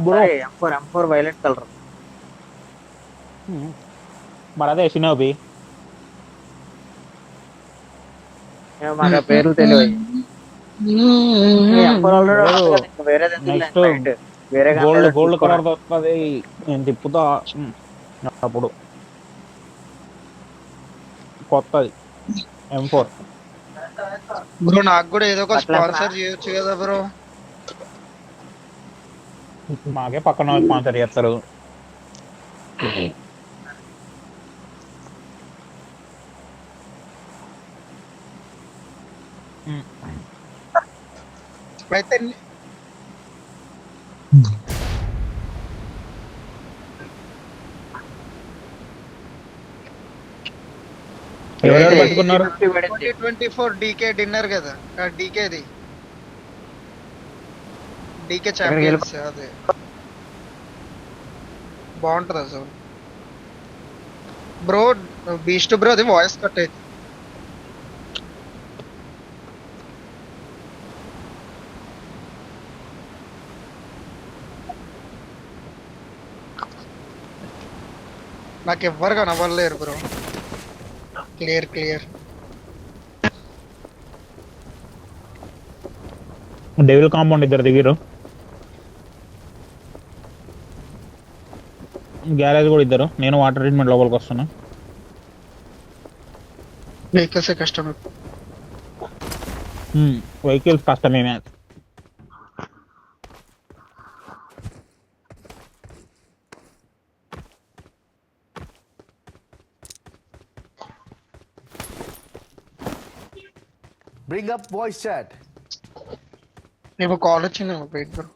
Bro. అరే M4 violet colour. మరి అదే షినోబి. మాకు ఆ పేర్లు తెలియదు. M4 ఆల్రెడీ లేదు, ఉంది కదా, ఇంకా వేరేది ఎందుకు నెక్స్ట్ లైట్ వేరే గన్ గోల్డ్ ఏదైనా గోల్డ్ కలర్ తీసుకోవడానికి. వస్తుంది. నేను తిప్పుతా. అప్పుడు కొత్తది M4. బ్రో నాకు కూడా ఏదో ఒక అట్లా స్పాన్సర్ చేయొచ్చు కదా బ్రో. మాకే పక్కన స్పాన్సర్ చేస్తారు. అయితే ఎవరెవరు పట్టుకున్నారు? 2024 డీకే డిన్నర్ కదా, డీకేది డీకే ఛాంపియన్స్ అదే బాగుంటది అసలు. బ్రో బీస్ట్ బ్రో అది వాయిస్ కట్ అయితే నాకు ఎవ్వరు కనవ్వలేరు bro. Clear clear. Devil compound ఇద్దరు దిగిరు. గ్యారేజ్ కూడా ఇద్దరు. నేను వాటర్ ట్రీట్మెంట్ లోపలికి వస్తున్నా. వెహికల్స్ కష్టం. వెహికల్స్ కష్టమే match. Bring up voice chat. నీకు కాల్ వచ్చింది వెయిట్ బ్రో.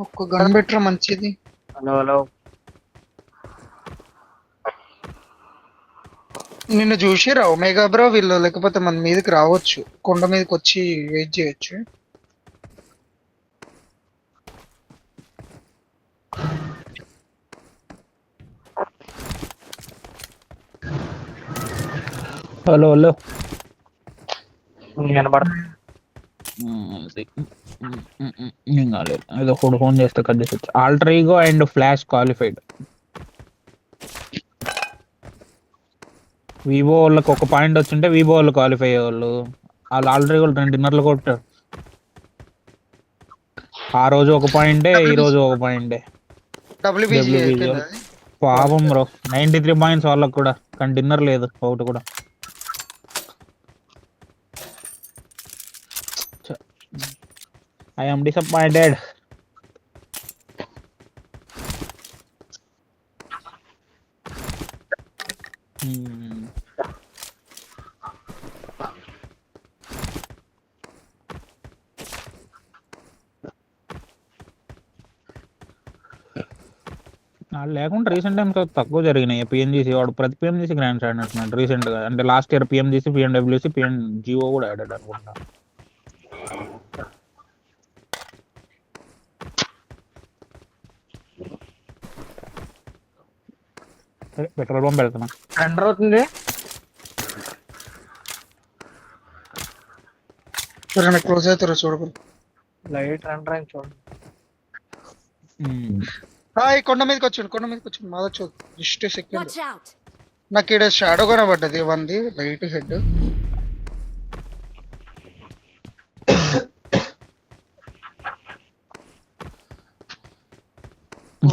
ఒక్క గన్ బెటర్ మంచిది. Hello hello. నిన్ను చూసి రావు మేఘా బ్రో వీళ్ళు, లేకపోతే మన మీదకి రావచ్చు, కొండ మీదకి వచ్చి వెయిట్ చేయొచ్చు. Hello hello. కనబడుతుంది. ఏం కాలేదు. ఏదో ఒకటి ఫోన్ చేస్తే కట్ చేసి alter ego and flash qualified. Vivo వాళ్ళకి ఒక పాయింట్ వచ్చింటే వివో వాళ్ళు క్వాలిఫై అయ్యేవాళ్ళు. వాళ్ళు ఆల్టర్ ఈగో 2 డిన్నర్లు కొట్టారు. ఆ రోజు ఒక పాయింటే, ఈ రోజు ఒక పాయింటే. డబ్ల్యూబీజీ అయిపోయింది. పాపం బ్రో, 93 పాయింట్స్ వాళ్ళకి కూడా, కానీ డిన్నర్ లేదు ఒకటి కూడా. I am disappointed. లేకుండా రీసెంట్ టైమ్స్ తక్కువ జరిగినాయి. పిఎంజీసీ వాడు ప్రతి పిఎంజీసీ గ్రాండ్స్ ఆడినట్టున్నాడు రీసెంట్ గా. అంటే లాస్ట్ ఇయర్ పిఎంజీసీ, పిఎండబ్ల్యూసీ, జియో కూడా ఆడాడు అనుకుంటా. పెట్రోల్ పంప్ వెళ్తున్నా. ఎంటర్ అవుతుంది. క్లోజ్ అవుతారు చూడదు. లైట్ ఎంటర్ అయింది చూడండి. ఈ కొండ మీదకి వచ్చిండు మాదొచ్చు జస్ట్ సెకండ్. Watch out! నాకు ఇక్కడ షాడో కనబడ్డది వంది రైట్ హెడ్.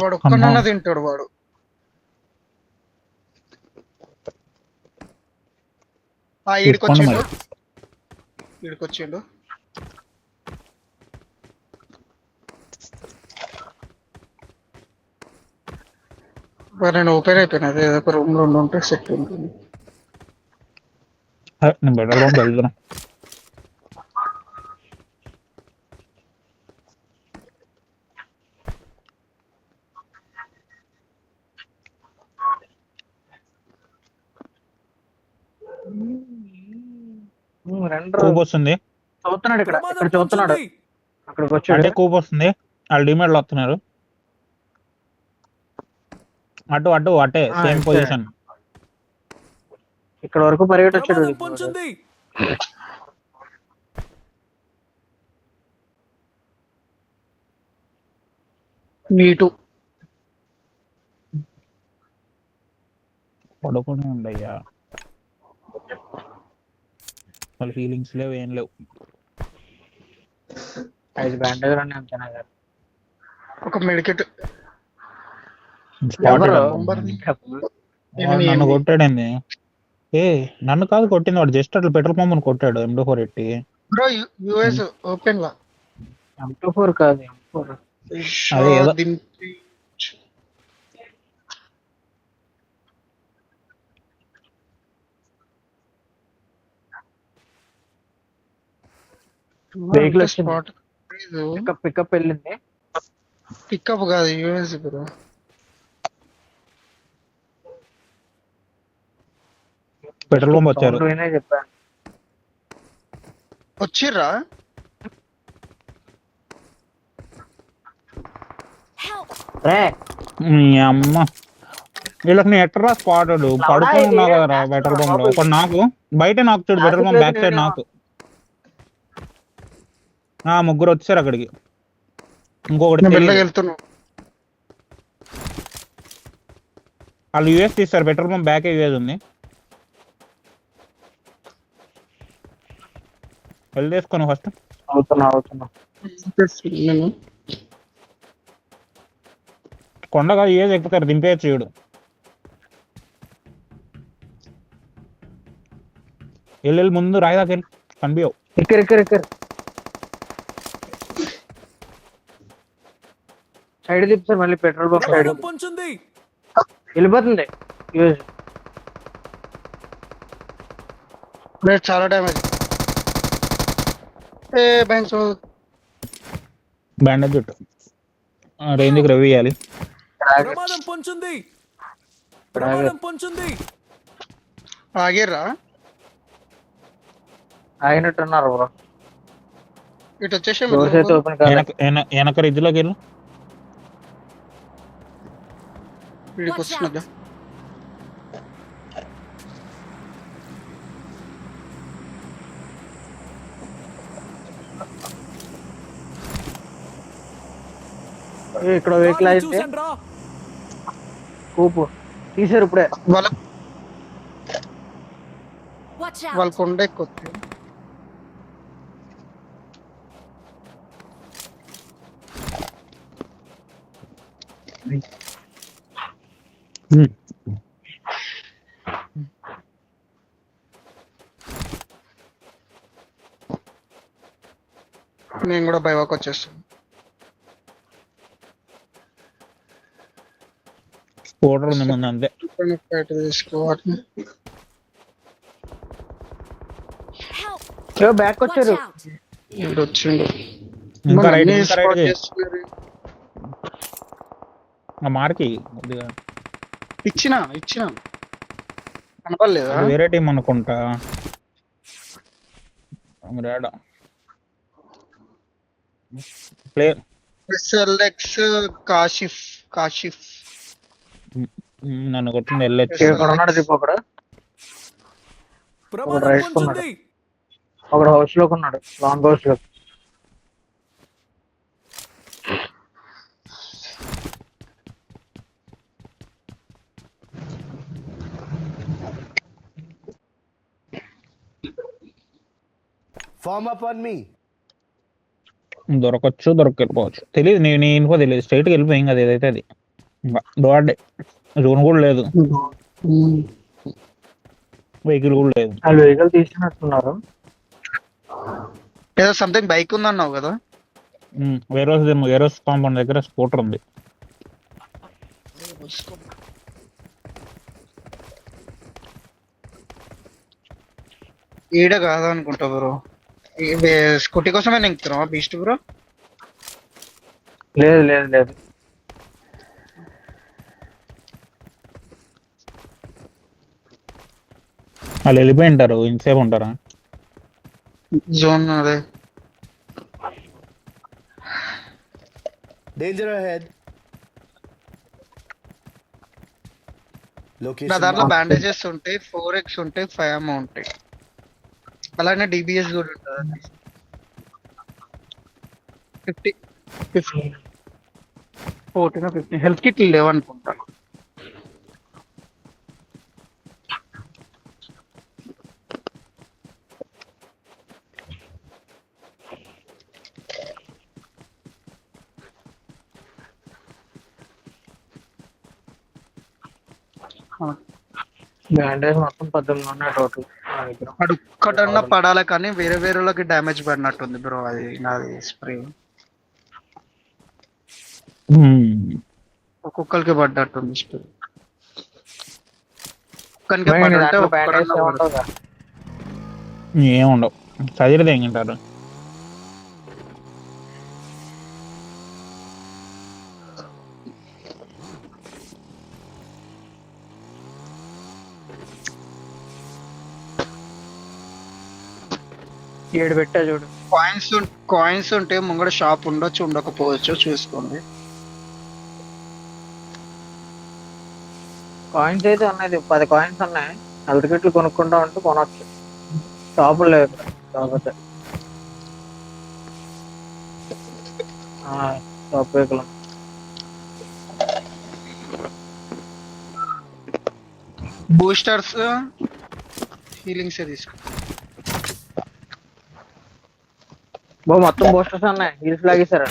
వాడు ఒక్కనన్నా తింటాడు వాడు. ఈడికొచ్చిండు. నేను ఓపెన్ అయిపోయినా. అదే ఏదో ఒక రూమ్ లో ఉంటే సెట్ ఉంటుంది. నేను పెట్రోల్ పంప్ వెళ్తున్నా. కూప్ వస్తుంది. చూస్తున్నాడు ఇక్కడ చూస్తున్నాడు. అక్కడికి అంటే వచ్చాడు. కూప్ వస్తుంది. వాళ్ళు డిమాండ్లు వస్తున్నారు. అటు అటు అటే ఆ, సేమ్ ఇటే. పొజిషన్. ఇక్కడ వరకు పరిగెట్టి వచ్చాడు ప్రమాదం వీడు. పొంచుంది. నీటు పడుకుని ఉండయ్యా, వాళ్ళ ఫీలింగ్స్ లేవు ఏం లేవు. 5 బ్యాండేజ్ అని అంతేనా గారు. ఒక మెడికెట్ ఎవరు? నన్ను కొట్టాడండి. ఏ నన్ను కాదు కొట్టింది వాడు, జస్ట్ అట్లా పెట్రోల్ పంప్ కొట్టాడు M24 ఎట్టి. బ్రో యుఎస్ ఓపెన్ లా M24 కాదు M4. అదే ఏదో. దింపి వెహికల్ వచ్చింది. స్పాట్ పికప్ వెళ్ళింది. పికప్ కాదు యుఎస్ బ్రో. పెట్రోల్ పంప్ వచ్చారు. Sound వినే చెప్పాను. వచ్చిర్రా రే మీ అమ్మ వీళ్ళకి నేను ఎట్రా స్పాటెడ్ పడుకొని ఉన్నా కదరా పెట్రోల్ పంప్ లో. ఒకటి నాకు బయట నాకు చూడు, పెట్రోల్ పంప్ బ్యాక్ సైడ్ నాకు. ముగ్గురు వచ్చారు అక్కడికి. ఇంకొకటి నేను తెలీదు. మెల్లగా వెళ్తున్నా. వాళ్ళు యూఎస్ తీస్తారు, పెట్రోల్ పంప్ బ్యాక్ యూఎస్ ఉంది. వెళ్ళి తీసుకోను ఫస్ట్. అవుతున్నా నేను కొండగా యూఎస్ ఎక్కుతారు, దింపేయచ్చు చూడు. వెళ్ళి ముందు రాయిదాకా వెళ్ళి కనిపించవు. ఇక్కడ సైడ్ తిప్పుతారు మళ్ళీ పెట్రోల్ బంక్ సైడ్ ప్రమాదం పొంచుంది. వెళ్ళిపోతుంది. యూజ్ లేదు, చాలా డ్యామేజ్. ఏ బ్యాంక్స్ బ్యాండేజ్ చుట్టు, రేంజ్కి రవి ఇవ్వాలి. ప్రమాదం పొంచుంది. ప్రమాదం పొంచుంది. ఆగిర్రా. ఆగినట్టున్నారు బ్రో. ఇటు వచ్చేసి డోర్స్ అయితే ఓపెన్ కాదు. వెనక రిజ్లోకి వెళ్ళు. వీడికి వస్తున్నదా. ఇక్కడ వెహికల్ అయితే చూసండ్రా. కూపు తీసారు ఇప్పుడే. వాళ్ళ Watch out! వాళ్ళ కొండ ఎక్కువ. నేను కూడా బైవాక్ వచ్చేస్తాను. స్కూటర్ ఉంది ముందు అంతే. తీసుకోవాలి. Help! బ్యాక్ Watch వచ్చారు. out! వీడు వచ్చిండు. ఇంకా మన రైట్, అన్ని ఇంకా spot రైట్ చేస్తున్నారు. మార్కి కొద్దిగా. ఇచ్చినా కనపడలేదా. అది వేరే టీం అనుకుంటా. రాడా ప్లేయర్. ఎస్ఎల్ఎక్స్ కాషిఫ్ నన్ను కొట్టింది వెళ్ళొచ్చు. ఇక్కడ ఉన్నాడు దీపు. ఒకడు ప్రమాదం రైట్ పొంచుంది. ఒకడు హౌస్ లోకి ఉన్నాడు, లాంగ్ హౌస్ లో. Form up on me. దొరకచ్చు దొరకపోవచ్చు తెలియదు. నీ ఇన్ఫో తెలియదు. స్ట్రైట్కి వెళ్ళిపోయింది కదా ఏదైతే అది. డోర్డే జోన్ కూడా లేదు, వెహికల్ కూడా లేదు. వాళ్ళు వెహికల్ తీసినట్టున్నారు. ఏదో సంథింగ్ బైక్ ఉందన్నావు కదా. వేరోస్ కాంపౌండ్ దగ్గర స్కూటర్ ఉంది. ఈడ కాదనుకుంటా బ్రో. స్కూటీ కోసమే నింపుతున్నావా బీస్ట్ బ్రో? లేదు వాళ్ళు వెళ్ళిపోయి ఉంటారు, ఇంతసేపు ఉంటారా? జోన్ అదే. Danger ahead. నా Location దాంట్లో marked. బ్యాండేజెస్ ఉంటాయి, 4x ఉంటాయి, 5 ఉంటాయి. అలానే డిబిఎస్ కూడా ఉంటుంది. 50 14 15 హెల్త్ కిట్లు లేవనుకుంటా. బ్యాండేజ్ మొత్తం 18 ఉన్నాయి టోటల్ నా దగ్గర. అడు ఒక్కటన్నా పడాలి కానీ వేరే వేరేలోకి డ్యామేజ్ పడినట్టుంది బ్రో. అది నాది స్ప్రే ఒక్కొక్కరికి పడ్డట్టుంది స్ప్రే. ఒక్కనికే నీ పడుంటే దాంట్లో ఒక్కడన్నా బ్యాండేజ్ పడదు. ఏముండవుగా? ఏముండవు, చదివితే ఎంగింటారు. ఏడు పెట్టా చూడు. కాయిన్స్ ఉంటే ముంగడ షాప్ ఉండొచ్చు ఉండకపోవచ్చు చూసుకోండి. కాయిన్స్ అయితే ఉన్నాయి, 10 కాయిన్స్ ఉన్నాయి. హెల్త్ కిట్లు కొనుక్కుంటా ఉంటే కొనొచ్చు. షాపులు లేవు ఇక్కడ కాకపోతే. షాప్ వెహికల్ బూస్టర్స్ హీలింగ్స్ తీసుకో. మొత్తం పోస్టర్స్ ఉన్నాయి. హీల్స్ లాగేశారు.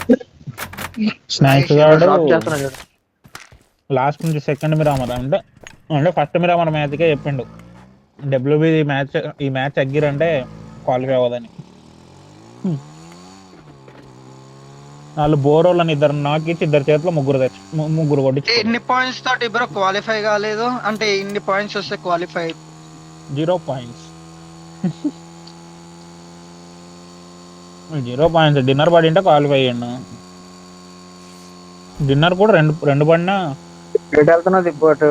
స్నాక్స్ గాడు డ్రాప్ చేస్తున్నా చూడు. లాస్ట్ నుంచి సెకండ్ మిరామర్ అంటే ఫస్ట్ మిరామర్ మ్యాచ్కే చెప్పిండు డబ్ల్యూబీ ఈ మ్యాచ్ అగ్గిరంటే క్వాలిఫై అవ్వదని. వాళ్ళు బోరోళ్ళని ఇద్దరు నాకిచ్చి ఇద్దరు చేతిలో ముగ్గురు కొట్టించి ఎన్ని పాయింట్స్ తోటి బ్రో క్వాలిఫై కాలేదు అంటే ఇన్ని పాయింట్స్ వస్తే క్వాలిఫై 0 పాయింట్స్. 0 పాయింట్స్. డిన్నర్ పడింటే క్వాలిఫై అయ్యాను. డిన్నర్ కూడా రెండు పడినా ఎటు వెళ్తున్నది ఇప్పుడు?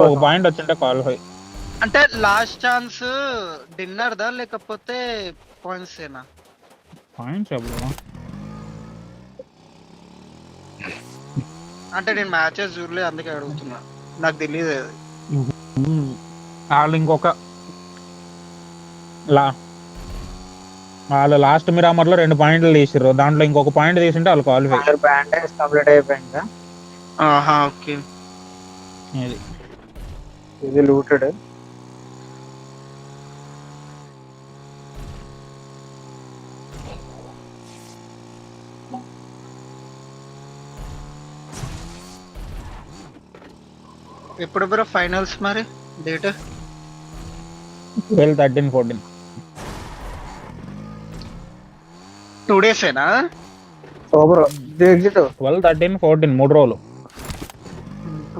ఒక పాయింట్ వచ్చింటే క్వాలిఫై. అంటే లాస్ట్ ఛాన్స్ డిన్నర్ దా లేకపోతే పాయింట్స్ ఏనా? Points bro. అంటే నేను మ్యాచెస్ చూడలేదు అందుకే అడుగుతున్నా, నాకు తెలియదు అది. వాళ్ళు ఇంకొక వాళ్ళు లాస్ట్ మిరామర్ లో 2 పాయింట్లు తీసిర్రు, దాంట్లో ఇంకొక పాయింట్ తీసుంటే వాళ్ళు క్వాలిఫై. బ్యాండేజ్ కంప్లీట్ అయిపోయిందా? ఆహా ఓకే. ఇది లూటెడ్. ఎప్పుడు బ్రో ఫైనల్స్ మరి డేట్? 12, 13, 14. 2 days ఏనా? సూపర్. ఎగ్జిట్ 12, 13, 14 3 రోజులు.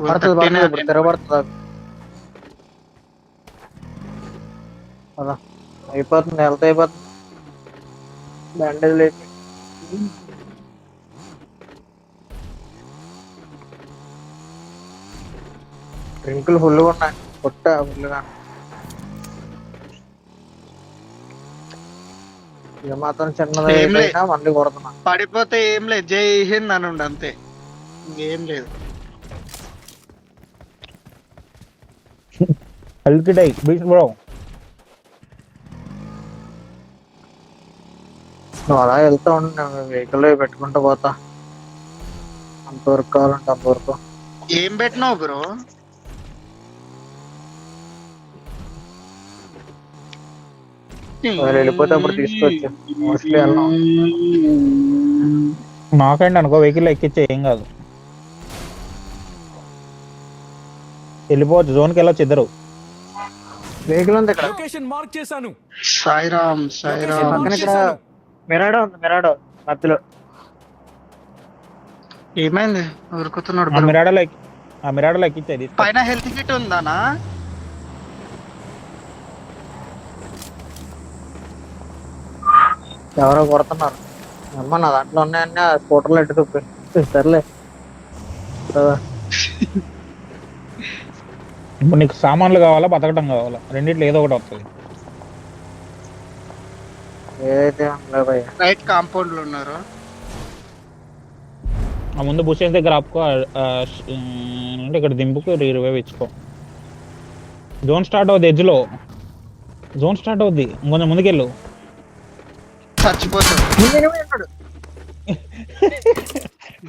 పడుతుంది ఇప్పుడు తిరగబడుతుంది. అలా అయిపోతుంది, హెల్త్ అయిపోతుంది. బ్యాండేజ్ లేదు. డ్రింకులు ఫుల్గా ఉన్నాయి, పొట్ట ఫుల్గా. ఏ మాత్రం చిన్నది ఏం లే. అయిపోయినా మళ్ళీ కొడుతున్నా. పడిపోతే ఏం లేదు, జై హింద్ అని ఉండు అంతే, ఇంకేం లేదు. Health die beach bro. నువ్వు అలా వెళ్తా ఉండి నేను వెహికల్ పెట్టుకుంటూ పోతా. అంతవరకు కావాలంటే అంతవరకు. ఏం పెట్టినావు బ్రో? వాళ్ళు వెళ్ళిపోతే అప్పుడు తీసుకొచ్చు. మోస్ట్లీ వెళ్ళాం. నాకండి అనుకో వెహికల్ ఎక్కిచ్చే ఏం కాదు, వెళ్ళిపోవచ్చు. జోన్కి వెళ్ళొచ్చు ఇద్దరు. వెహికల్ ఉంది ఇక్కడ లొకేషన్ మార్క్ చేశాను. సాయిరామ్ లొకేషన్ సాయిరామ్. పక్కన మార్క్ ఇక్కడ చేశాను. మిరాడో ఉంది, మిరాడో మధ్యలో. ఏమైంది ఉరుకుతున్నాడు ఆ బ్రో? మిరాడోలో ఎక్కిచ్చేది. పైన హెల్త్ కిట్ ఉందానా? ఎవరో కొడుతున్నారు. అమ్మ నా దాంట్లో ఉన్నాయన్నీ ఆ స్కూటర్లో ఎట్టు తప్పి. సర్లే కదా. ఇప్పుడు నీకు సామాన్లు కావాలా బతకడం కావాలా, రెండిట్లో ఏదో ఒకటి వస్తుంది. ఏదైతే ఉండలే భయ్య. రైట్ కాంపౌండ్ లో ఉన్నారు. ఆ ముందు బుషెస్ దగ్గర ఆపుకో, అంటే ఇక్కడ దింపుకు రివైవ్ ఇచ్చుకో. జోన్ స్టార్ట్ అవుద్ది ఎడ్జ్ లో. జోన్ స్టార్ట్ అవుద్ది, కొంచెం ముందుకెళ్ళు. చచ్చిపోతాడు.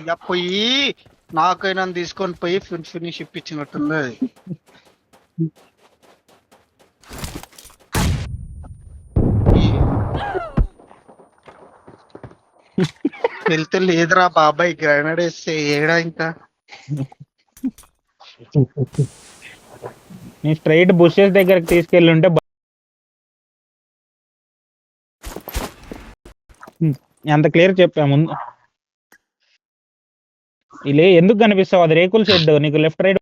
ఇక పోయి నాకైనా తీసుకొని పోయి ఫినిష్ ఇప్పించినట్టుంది అది. వెళ్తే లేదురా బాబాయ్, గ్రైనేడ్ వేస్తే ఏడా ఇంకా. నేను స్ట్రైట్ బుషెస్ దగ్గరికి తీసుకెళ్ళి ఉంటే ఎంత క్లియర్ చెప్పా ముందు. ఇలా ఎందుకు కనిపిస్తావు, అది రేకుల షెడ్, నీకు లెఫ్ట్ రైట్